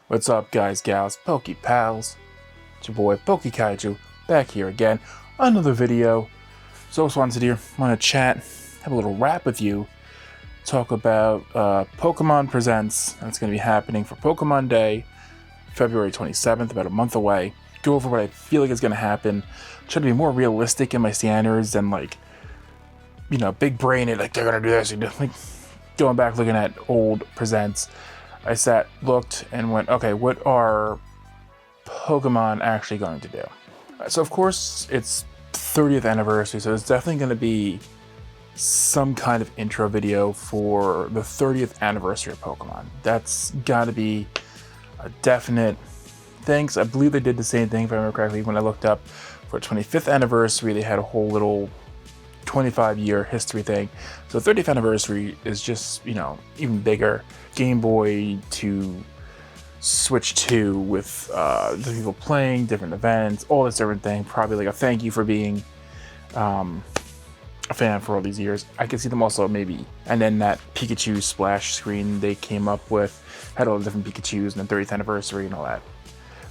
What's up, guys, gals, Poke Pals? It's your boy PokeKaiju back here again. Another video. So I just wanted to want to chat, have a little rap with you, talk about Pokemon Presents. That's going to be happening for Pokemon Day, February 27th, about a month away. Go over what I feel like is going to happen. Try to be more realistic in my standards than big brain it, like they're going to do this. Like going back looking at old Presents. I looked and went, okay, what are Pokemon actually going to do? So of course it's 30th anniversary, so it's definitely going to be some kind of intro video for the 30th anniversary of Pokemon. That's got to be a definite thing. I believe they did the same thing, if I remember correctly, when I looked up for 25th anniversary. They had a whole little 25-year history thing. So 30th anniversary is just, even bigger. Game Boy to Switch 2 with the people playing, different events, all this different thing. Probably like a thank you for being a fan for all these years. I could see them also maybe. And then that Pikachu splash screen they came up with had all the different Pikachus and the 30th anniversary and all that.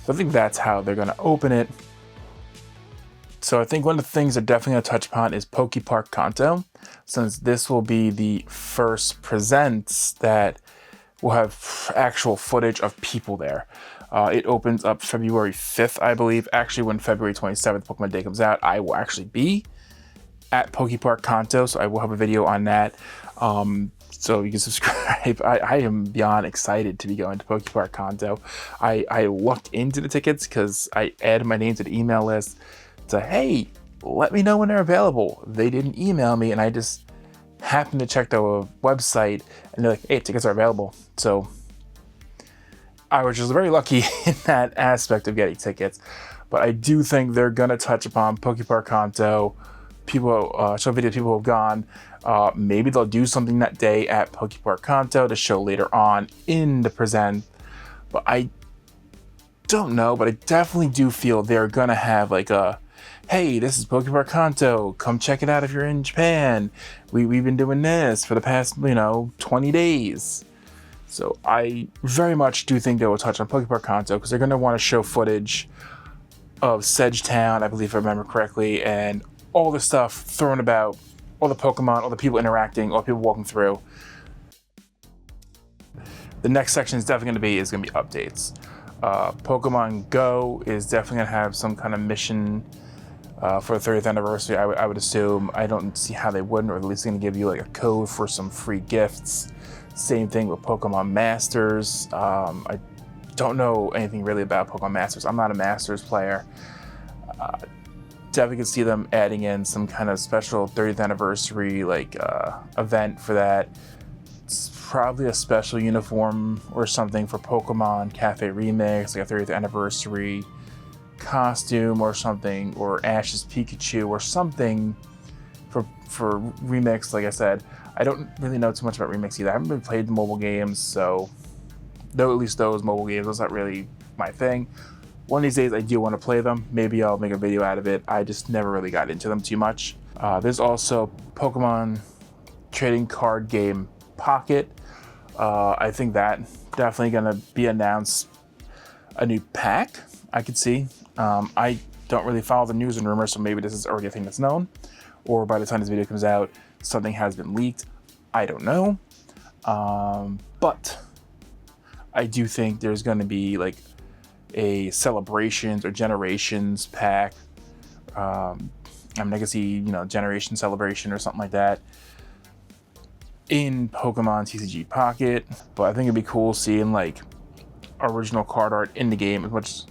So I think that's how they're going to open it. So I think one of the things they're definitely going to touch upon is Pokepark Kanto, since this will be the first Presents that will have actual footage of people there. It opens up February 5th, I believe. Actually, when February 27th Pokemon Day comes out, I will actually be at Pokepark Kanto, so I will have a video on that. So you can subscribe. I am beyond excited to be going to Pokepark Kanto. I looked into the tickets because I added my name to the email list. So, hey, let me know when they're available. They didn't email me, and I just happened to check the website, and they're like, hey, tickets are available. So I was just very lucky in that aspect of getting tickets. But I do think they're going to touch upon Pokepark Kanto. People, show videos of people who have gone. Maybe they'll do something that day at Pokepark Kanto to show later on in the present. But I don't know, but I definitely do feel they're going to have like a, hey, this is Pokepark Kanto. Come check it out if you're in Japan. We've been doing this for the past, 20 days. So I very much do think they will touch on Pokepark Kanto because they're going to want to show footage of Sedge Town, I believe if I remember correctly, and all the stuff thrown about, all the Pokemon, all the people interacting, all the people walking through. The next section is definitely going to be updates. Pokemon Go is definitely going to have some kind of mission for the 30th anniversary, I would assume. I don't see how they wouldn't, or at least going to give you like a code for some free gifts. Same thing with Pokemon Masters. I don't know anything really about Pokemon Masters. I'm not a Masters player. Definitely could see them adding in some kind of special 30th anniversary event for that. It's probably a special uniform or something for Pokemon Cafe Remix, like a 30th anniversary costume or something, or Ash's Pikachu or something for Remix. Like I said, I don't really know too much about Remix either. I haven't really played the mobile games, so though at least those mobile games, that's not really my thing. One of these days I do want to play them. Maybe I'll make a video out of it. I just never really got into them too much. There's also Pokemon trading card game Pocket. I think that definitely gonna be announced. A new pack I could see. I don't really follow the news and rumors, so maybe this is already a thing that's known, or by the time this video comes out, something has been leaked. I don't know. But I do think there's going to be like a Celebrations or Generations pack. I can see, Generation Celebration or something like that in Pokemon TCG Pocket. But I think it'd be cool seeing like original card art in the game as much,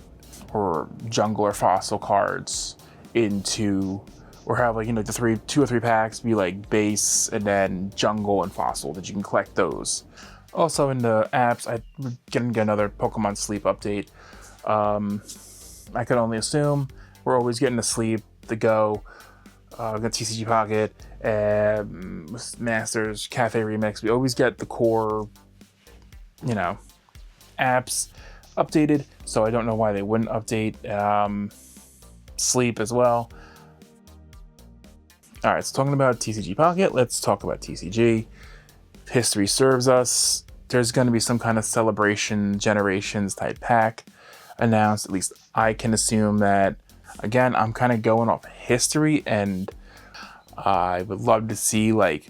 or jungle or fossil cards into, or have the 2 or 3 packs be like base and then jungle and fossil that you can collect those. Also in the apps, we're gonna get another Pokemon Sleep update. I could only assume we're always getting the Sleep, the Go, the TCG Pocket, Masters, Cafe Remix. We always get the core, apps updated, so I don't know why they wouldn't update Sleep as well. Alright, so talking about TCG Pocket, let's talk about TCG. History serves us. there's going to be some kind of celebration generations type pack announced. At least I can assume that. Again, I'm kind of going off history, and I would love to see like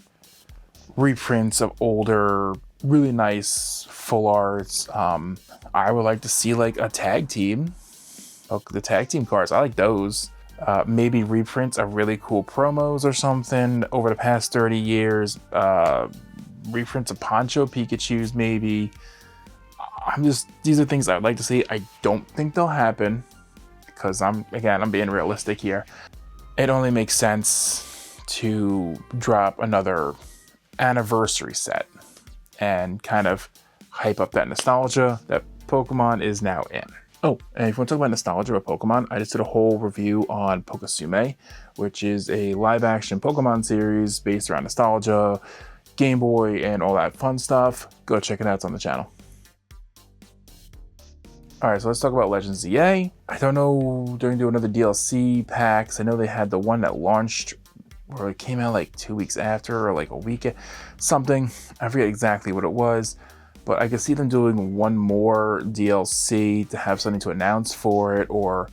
reprints of older, really nice full arts. I would like to see like a tag team, the tag team cards. I like those. Maybe reprints of really cool promos or something over the past 30 years. Reprints of Poncho Pikachus, maybe. These are things I would like to see. I don't think they'll happen because I'm being realistic here. It only makes sense to drop another anniversary set and kind of hype up that nostalgia that Pokemon is now in. Oh, and if you want to talk about nostalgia of Pokemon, I just did a whole review on Pokasume, which is a live-action Pokemon series based around nostalgia, Game Boy, and all that fun stuff. Go check it out, it's on the channel. Alright, so let's talk about Legends ZA. I don't know, they're going to do another DLC packs. I know they had the one that launched, or it came out like 2 weeks after, or like a week, something. I forget exactly what it was. But I could see them doing one more DLC to have something to announce for it, or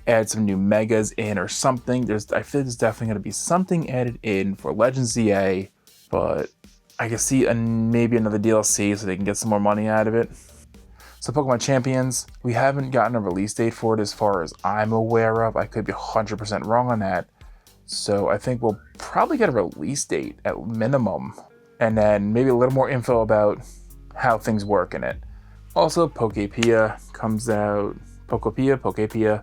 add some new megas in or something. I feel there's definitely going to be something added in for Legends ZA, but I can see maybe another DLC so they can get some more money out of it. So Pokemon Champions, we haven't gotten a release date for it as far as I'm aware of. I could be 100% wrong on that. So I think we'll probably get a release date at minimum, and then maybe a little more info about how things work in it. Also, Pokepia comes out. Pokepia.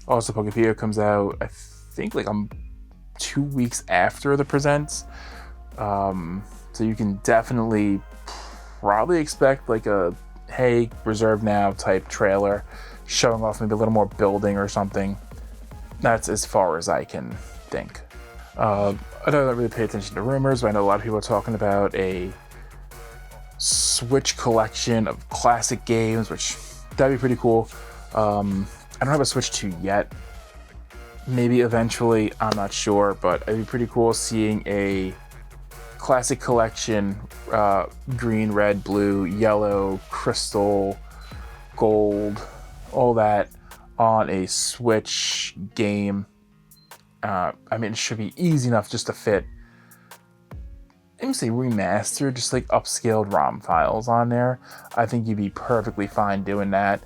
Also, Pokepia comes out, I think, like 2 weeks after the presents. So you can definitely probably expect like a, hey, reserve now type trailer, showing off maybe a little more building or something. That's as far as I can think. I don't really pay attention to rumors, but I know a lot of people are talking about a Switch collection of classic games, which that'd be pretty cool. I don't have a Switch 2 yet. Maybe eventually, I'm not sure, but it'd be pretty cool seeing a classic collection, green, red, blue, yellow, crystal, gold, all that on a Switch game. I mean, it should be easy enough just to fit, I would say remastered, just like upscaled ROM files on there. I think you'd be perfectly fine doing that.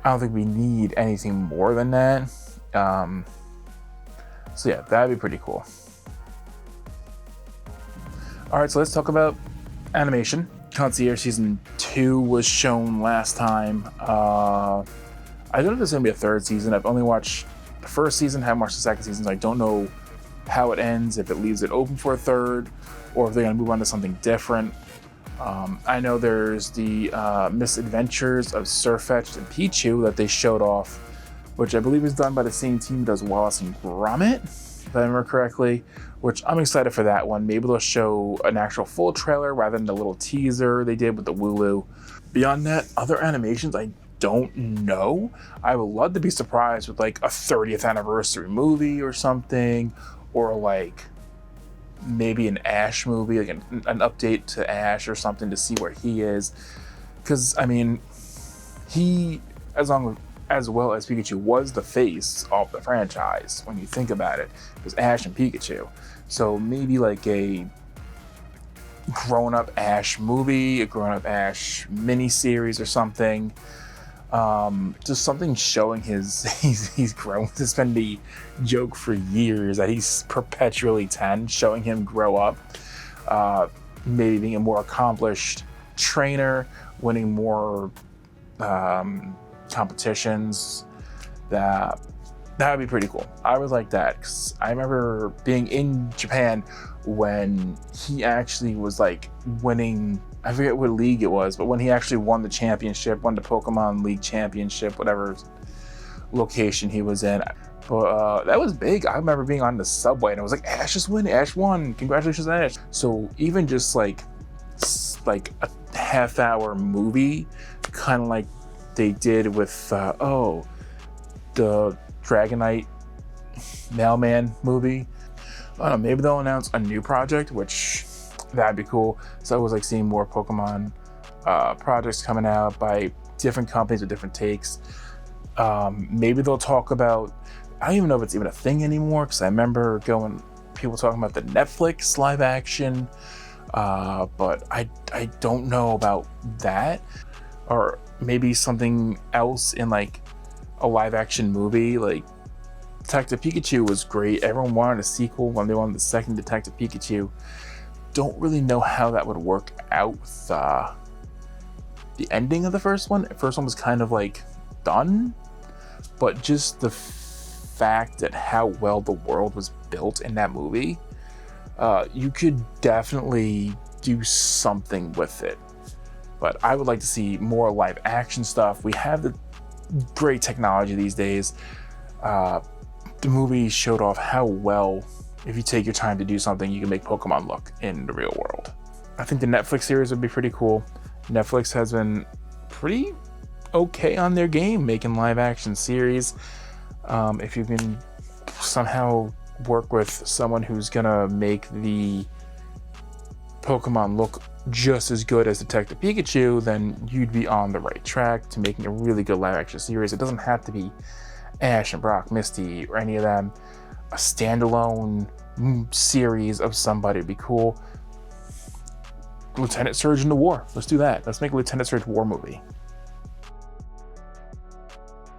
I don't think we need anything more than that. So yeah, that'd be pretty cool. Alright, so let's talk about animation. Concierge Season 2 was shown last time. I don't know if there's going to be a third season. I've only watched the first season, haven't watched the second season, so I don't know how it ends, if it leaves it open for a third, or if they're going to move on to something different. I know there's the Misadventures of Sirfetch'd and Pichu that they showed off, which I believe is done by the same team that does Wallace and Gromit, if I remember correctly, which I'm excited for that one. Maybe they'll show an actual full trailer rather than the little teaser they did with the Wooloo. Beyond that, other animations, I don't know. I would love to be surprised with like a 30th anniversary movie or something, or like maybe an Ash movie, like an update to Ash or something to see where he is. Because, I mean, he, as well as Pikachu, was the face of the franchise when you think about it. It was Ash and Pikachu. So maybe like a grown-up Ash movie, a grown-up Ash miniseries or something. Just something showing he's grown. This has been the joke for years that he's perpetually 10, showing him grow up. Maybe being a more accomplished trainer, winning more competitions. That would be pretty cool. I would like that, because I remember being in Japan when he actually was like winning, I forget what league it was, but when he actually won the championship, won the Pokemon League championship, whatever location he was in. But that was big. I remember being on the subway and it was like, Ash just won, Ash won, congratulations Ash. So even just like a half-hour movie, kind of like they did with the Dragonite Mailman movie. I don't know, maybe they'll announce a new project, which that'd be cool. So I was like seeing more Pokemon projects coming out by different companies with different takes. Maybe they'll talk about, I don't even know if it's even a thing anymore, because I remember people talking about the Netflix live action, but I don't know about that. Or maybe something else in like a live action movie. Like Detective Pikachu was great. Everyone wanted a sequel when they wanted the second Detective Pikachu. Don't really know how that would work out with the ending of the first one. The first one was kind of like done, but just the fact that how well the world was built in that movie, you could definitely do something with it. But I would like to see more live action stuff. We have the great technology these days. The movie showed off how well, if you take your time to do something, you can make Pokemon look in the real world. I think the Netflix series would be pretty cool. Netflix has been pretty okay on their game making live action series. If you can somehow work with someone who's gonna make the Pokemon look just as good as Detective Pikachu, then you'd be on the right track to making a really good live action series. It doesn't have to be Ash and Brock, Misty, or any of them. A standalone series of somebody would be cool. Lieutenant Surge into War. Let's do that. Let's make a Lieutenant Surge War movie.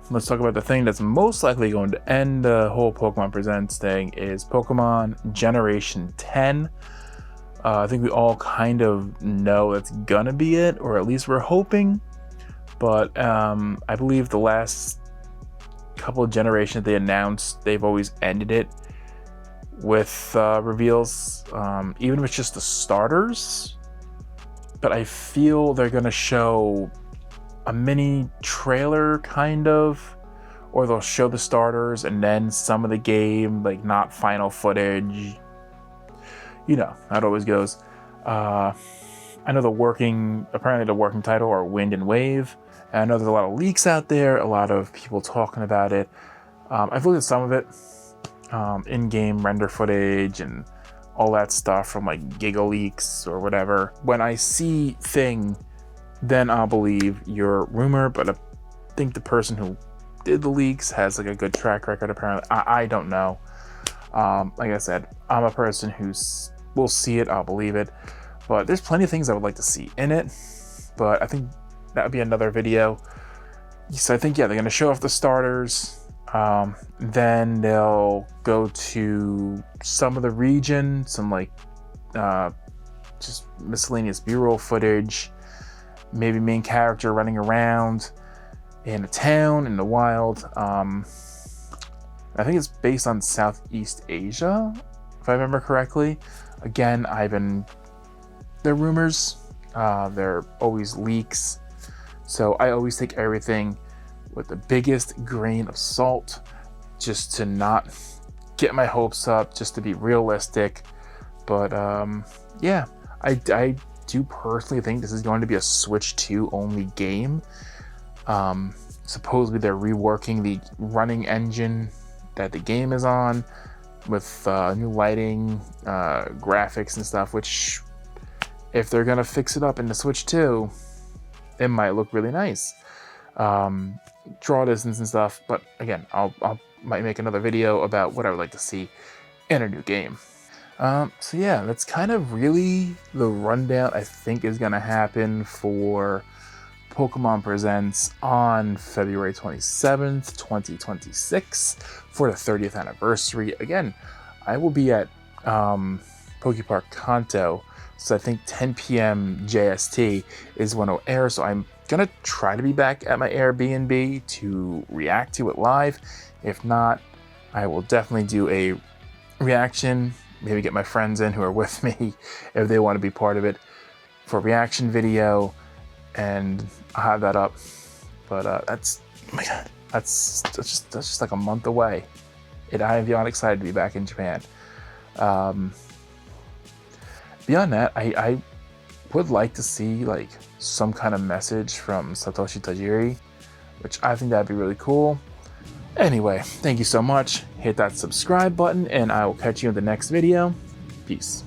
Let's talk about the thing that's most likely going to end the whole Pokemon Presents thing is Pokemon Generation 10. I think we all kind of know that's gonna be it, or at least we're hoping. But I believe the last couple of generations they announced, they've always ended it with reveals, even if it's just the starters. But I feel they're gonna show a mini trailer kind of, or they'll show the starters and then some of the game, like not final footage. You know how it always goes. I know apparently the working title are Wind and Wave. And I know there's a lot of leaks out there, a lot of people talking about it. I've looked at some of it, in-game render footage and all that stuff from like GigaLeaks or whatever. When I see thing, then I'll believe your rumor, but I think the person who did the leaks has like a good track record apparently. I don't know. Like I said, I'm a person will see it, I'll believe it, but there's plenty of things I would like to see in it, but I think that would be another video. So I think, yeah, they're going to show off the starters, then they'll go to some of the region, some like just miscellaneous B-roll footage, maybe main character running around in a town in the wild. I think it's based on Southeast Asia, if I remember correctly. Again, they're rumors, they're always leaks, so I always take everything with the biggest grain of salt, just to not get my hopes up, just to be realistic. But yeah, I do personally think this is going to be a Switch 2 only game. Supposedly they're reworking the running engine that the game is on, with new lighting, graphics and stuff, which if they're gonna fix it up in the Switch 2, it might look really nice. Draw distance and stuff, but again, I'll might make another video about what I would like to see in a new game. So yeah, that's kind of really the rundown I think is gonna happen for Pokemon Presents on February 27th, 2026 for the 30th anniversary. Again, I will be at Pokepark Kanto, so I think 10 p.m. JST is when it'll air, so I'm gonna try to be back at my Airbnb to react to it live. If not, I will definitely do a reaction, maybe get my friends in who are with me if they want to be part of it for a reaction video, and I'll have that up. But that's, oh my god, that's just like a month away. I am beyond excited to be back in Japan. Beyond that, I would like to see like some kind of message from Satoshi Tajiri, which I think that'd be really cool. Anyway, thank you so much. Hit that subscribe button, and I will catch you in the next video. Peace.